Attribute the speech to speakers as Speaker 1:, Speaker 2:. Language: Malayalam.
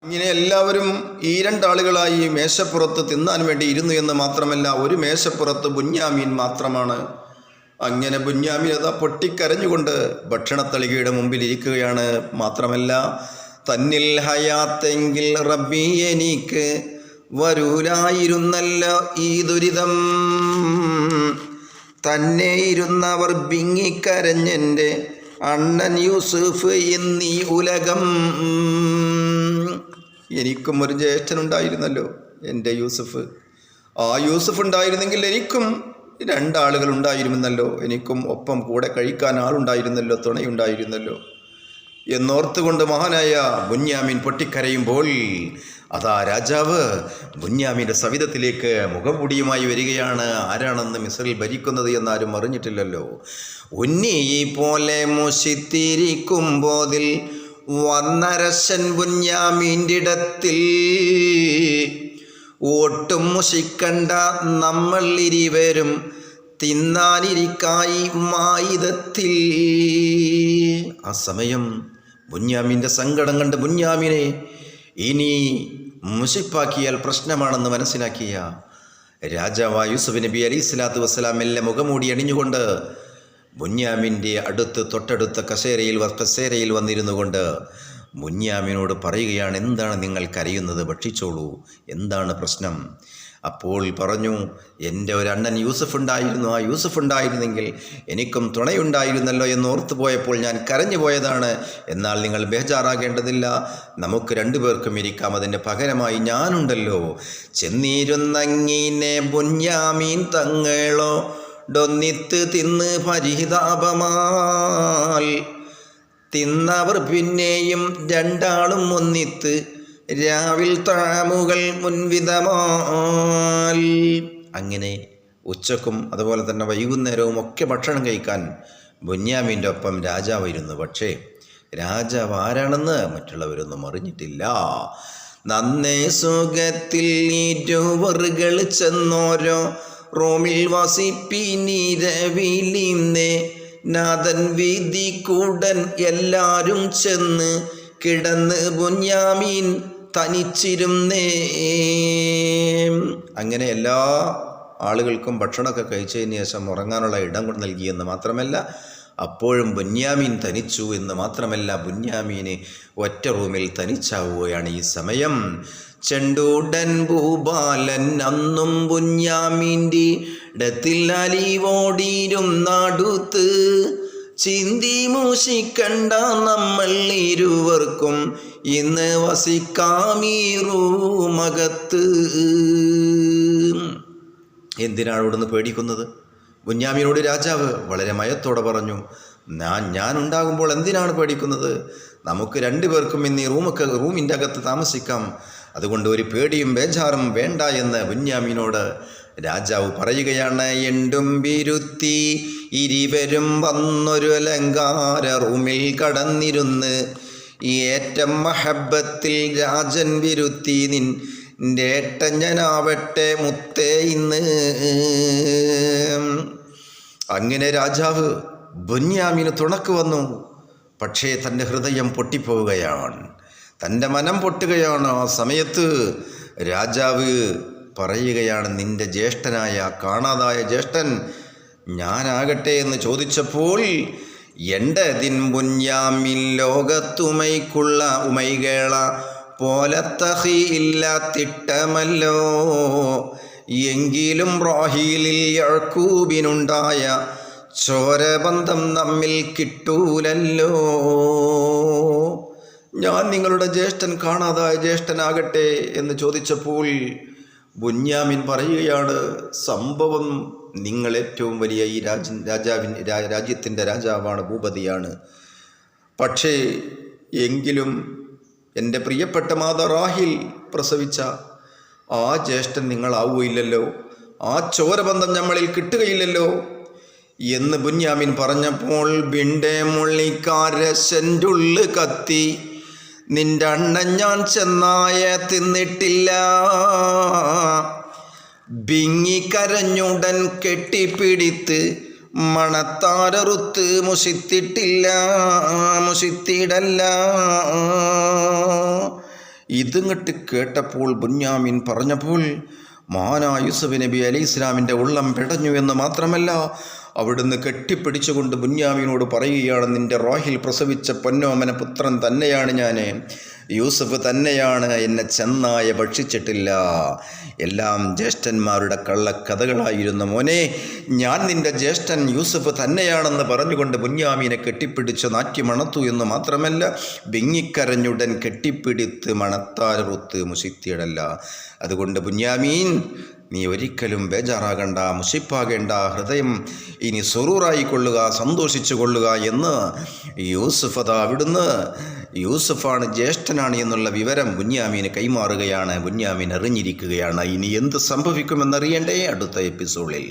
Speaker 1: ഇങ്ങനെ എല്ലാവരും ഈ രണ്ടാളുകളായി മേശപ്പുറത്ത് തിന്നാൻ വേണ്ടി ഇരുന്നു എന്ന് മാത്രമല്ല, ഒരു മേശപ്പുറത്ത് ബുന്യാമീൻ മാത്രമാണ്. അങ്ങനെ ബുന്യാമീൻ അതാ പൊട്ടിക്കരഞ്ഞുകൊണ്ട് ഭക്ഷണത്തളികയുടെ മുമ്പിൽ ഇരിക്കുകയാണ്. മാത്രമല്ല, തന്നിൽ ഹയാത്തെങ്കിൽ റബ്ബി എനിക്ക് വരൂലായിരുന്നല്ല ഈ ദുരിതം, തന്നെ ഇരുന്നവർ ബിങ്ങിക്കരഞ്ഞെൻ്റെ അണ്ണൻ യൂസുഫ് എന്നീ ഉലകം. എനിക്കും ഒരു ജ്യേഷ്ഠനുണ്ടായിരുന്നല്ലോ, എൻ്റെ യൂസുഫ്. ആ യൂസുഫ് ഉണ്ടായിരുന്നെങ്കിൽ എനിക്കും രണ്ടാളുകൾ ഉണ്ടായിരുന്നല്ലോ, എനിക്കും ഒപ്പം കൂടെ കഴിക്കാൻ ആളുണ്ടായിരുന്നല്ലോ, തുണയുണ്ടായിരുന്നല്ലോ എന്നോർത്തുകൊണ്ട് മഹാനായ ബുന്യാമീൻ പൊട്ടിക്കരയുമ്പോൾ അതാ രാജാവ് ബുന്യാമീൻ്റെ സവിധത്തിലേക്ക് മുഖംപൊടിയുമായി വരികയാണ്. ആരാണെന്ന് മിസ്രിൽ ഭരിക്കുന്നത് എന്നാരും അറിഞ്ഞിട്ടില്ലല്ലോ. ഉന്നിയെ പോലെ മുഷിത്തിരിക്കുമ്പോതിൽ വന്നരശൻ ബുന്യാമീൻ്റെ ഇടത്തിൽ, ഒട്ടും മുഷിക്കണ്ട നമ്മൾ ഇരുവരും തിന്നാനിരിക്കായി മായിദത്തിൽ. ആ സമയം ബുന്യാമീൻ്റെ സങ്കടം കണ്ട് ബുന്യാമീനെ ഇനി മുഷിപ്പാക്കിയാൽ പ്രശ്നമാണെന്ന് മനസ്സിലാക്കിയ രാജാവായ യൂസുഫ് നബി അലൈഹി സ്വലാത്തു വസ്സലാം മെല്ലെ മുഖമൂടി അണിഞ്ഞുകൊണ്ട് ബുന്യാമീൻ്റെ തൊട്ടടുത്ത കസേരയിൽ വന്നിരുന്നു കൊണ്ട് ബുന്യാമീനോട് പറയുകയാണ്, എന്താണ് നിങ്ങൾ കരയുന്നത്? ഭക്ഷിച്ചോളൂ, എന്താണ് പ്രശ്നം? അപ്പോൾ പറഞ്ഞു, എൻ്റെ ഒരു അണ്ണൻ യൂസുഫ് ഉണ്ടായിരുന്നു, ആ യൂസുഫ് ഉണ്ടായിരുന്നെങ്കിൽ എനിക്കും തുണയുണ്ടായിരുന്നല്ലോ എന്നോർത്തു പോയപ്പോൾ ഞാൻ കരഞ്ഞു പോയതാണ്. എന്നാൽ നിങ്ങൾ ബേജാറാകേണ്ടതില്ല, നമുക്ക് രണ്ടുപേർക്കും ഇരിക്കാം, അതിൻ്റെ പകരമായി ഞാനുണ്ടല്ലോ. ചെന്നിരുന്നങ്ങീനെ ബുന്യാമീൻ തങ്ങളോ ഡൊന്നിത്ത് തിന്ന് പരിതാപമാൽ, തിന്നവർ പിന്നെയും രണ്ടാളും ഒന്നിത്ത് രാവിൽ താമുകൾ മുൻവിധമാൽ. അങ്ങനെ ഉച്ചക്കും അതുപോലെ തന്നെ വൈകുന്നേരവും ഒക്കെ ഭക്ഷണം കഴിക്കാൻ ബുന്യാമീൻ്റെ ഒപ്പം രാജാവ് ഇരുന്നു. പക്ഷേ രാജാവ് ആരാണെന്ന് മറ്റുള്ളവരൊന്നും അറിഞ്ഞിട്ടില്ല. നന്നേ സുഖത്തിൽ ഇരുവറുകൾ ചെന്നോരോ റോമിൽ വസിപ്പിനിരവിലിന്നേ നാഥൻ വീതി കൂടൻ എല്ലാരും ചെന്ന് കിടന്ന് ബുന്യാമീൻ തനിച്ചിരുന്നേ. അങ്ങനെ എല്ലാ ആളുകൾക്കും ഭക്ഷണമൊക്കെ കഴിച്ചതിന് ശേഷം ഉറങ്ങാനുള്ള ഇടം കൊണ്ട് നൽകിയെന്ന് മാത്രമല്ല, അപ്പോഴും ബുന്യാമീൻ തനിച്ചു എന്ന് മാത്രമല്ല, ബുന്യാമീന് ഒറ്റ റൂമിൽ തനിച്ചാവുകയാണ്. ഈ സമയം ചെണ്ടൂടൻ ഭൂപാലൻ അന്നും ബുന്യാമീൻ്റെ ഇടത്തിൽ അലിവോടിയിരുന്നാടുത്ത്, ചിന്തി മൂഷിക്കണ്ട നമ്മൾ ഇരുവർക്കും ഇന്ന് വസിക്കാമീറൂമകത്ത്. എന്തിനാണ് ഇവിടുന്ന് പേടിക്കുന്നത്? ബുന്യാമീനോട് രാജാവ് വളരെ മയത്തോടെ പറഞ്ഞു, ഞാൻ ഉണ്ടാകുമ്പോൾ എന്തിനാണ് പേടിക്കുന്നത്? നമുക്ക് രണ്ടുപേർക്കും ഇന്ന് ഈ റൂമിൻ്റെ അകത്ത് താമസിക്കാം, അതുകൊണ്ട് ഒരു പേടിയും ബേജാറും വേണ്ട എന്ന് ബുന്യാമീനോട് രാജാവ് പറയുകയാണ്. എണ്ടും വിരുത്തി ഇരുവരും വന്നൊരു അലങ്കാര റൂമിൽ കടന്നിരുന്ന്, ഏറ്റം മഹബത്തിൽ രാജൻ വിരുത്തി നിൻ്റെ ഏട്ടഞ്ഞനാവട്ടെ മുത്തേ ഇന്ന്. അങ്ങനെ രാജാവ് ബുന്യാമീന് തുണക്ക് വന്നു. പക്ഷേ തൻ്റെ ഹൃദയം പൊട്ടിപ്പോവുകയാണ്, തൻ്റെ മനം പൊട്ടുകയാണ്. ആ സമയത്ത് രാജാവ് പറയുകയാണ്, നിൻ്റെ ജ്യേഷ്ഠനായ കാണാതായ ജ്യേഷ്ഠൻ ഞാനാകട്ടെ എന്ന് ചോദിച്ചപ്പോൾ, എൻ്റെ ദിൻ ബുന്യാമീൻ ലോകത്തുമൈക്കുള്ള ഉമൈകള പോലത്തഹി ഇല്ലാത്തിട്ടമല്ലോ, എങ്കിലും റാഹീലിൽ യഅ്കൂബിനുണ്ടായ ചോരബന്ധം നമ്മിൽ കിട്ടൂലല്ലോ. ഞാൻ നിങ്ങളുടെ ജ്യേഷ്ഠൻ കാണാതായ ജ്യേഷ്ഠനാകട്ടെ എന്ന് ചോദിച്ചപ്പോൾ ബുന്യാമീൻ പറയുകയാണ്, സംഭവം നിങ്ങൾ ഏറ്റവും വലിയ ഈ രാജ്യത്തിൻ്റെ രാജാവാണ്, ഭൂപതിയാണ്. പക്ഷേ എങ്കിലും എൻ്റെ പ്രിയപ്പെട്ട മാതാ റാഹിൽ പ്രസവിച്ച ആ ജ്യേഷ്ഠൻ നിങ്ങളാവുകയില്ലല്ലോ, ആ ചോരബന്ധം നമ്മളിൽ കിട്ടുകയില്ലല്ലോ എന്ന് ബുന്യാമീൻ പറഞ്ഞപ്പോൾ, ബിണ്ടേ മുള്ളിക്കാരശൻ്റുള്ളു കത്തി, നിൻ്റെ അണ്ണൻ ഞാൻ ചെന്നായ തിന്നിട്ടില്ല, ബിങ്ങിക്കരഞ്ഞുടൻ കെട്ടിപ്പിടിത്ത് മണത്താരറുത്ത് മുഷിത്തിടല്ല ഇതിങ്ങട്ട് കേട്ടപ്പോൾ ബുന്യാമിൻ പറഞ്ഞപ്പോൾ മഹാനായ യൂസുഫ് നബി അലൈഹി ഇസ്ലാമിൻ്റെ ഉള്ളം പിടഞ്ഞു എന്ന് മാത്രമല്ല, അവിടുന്ന് കെട്ടിപ്പിടിച്ചുകൊണ്ട് ബുന്യാമിനോട് പറയുകയാണ്, നിൻ്റെ റോഹിൽ പ്രസവിച്ച പൊന്നോമന പുത്രൻ തന്നെയാണ് ഞാൻ, യൂസുഫ് തന്നെയാണ്, എന്നെ ചെന്നായ ഭക്ഷിച്ചിട്ടില്ല. എല്ലാം ജ്യേഷ്ഠന്മാരുടെ കള്ളക്കഥകളായിരുന്നു മോനെ, ഞാൻ നിൻ്റെ ജ്യേഷ്ഠൻ യൂസുഫ് തന്നെയാണെന്ന് പറഞ്ഞുകൊണ്ട് ബുന്യാമീനെ കെട്ടിപ്പിടിച്ച് നാറ്റി മണത്തു എന്ന് മാത്രമല്ല, വിങ്ങിക്കരഞ്ഞുടൻ കെട്ടിപ്പിടിത്ത് മണത്താറുത്ത് മുഷിത്തിയിടല്ല. അതുകൊണ്ട് ബുന്യാമീൻ, നീ ഒരിക്കലും ബേജാറാകണ്ട, മുഷിപ്പാകേണ്ട, ഹൃദയം ഇനി സുറൂറായിക്കൊള്ളുക, സന്തോഷിച്ചു കൊള്ളുക എന്ന് യൂസുഫ് അവിടുന്ന് യൂസുഫാണ് ജ്യേഷ്ഠനാണ് എന്നുള്ള വിവരം ബുന്യാമീന് കൈമാറുകയാണ്. ബുന്യാമീൻ അറിഞ്ഞിരിക്കുകയാണ്. ഇനി എന്ത് സംഭവിക്കുമെന്നറിയണ്ടേ അടുത്ത എപ്പിസോഡിൽ.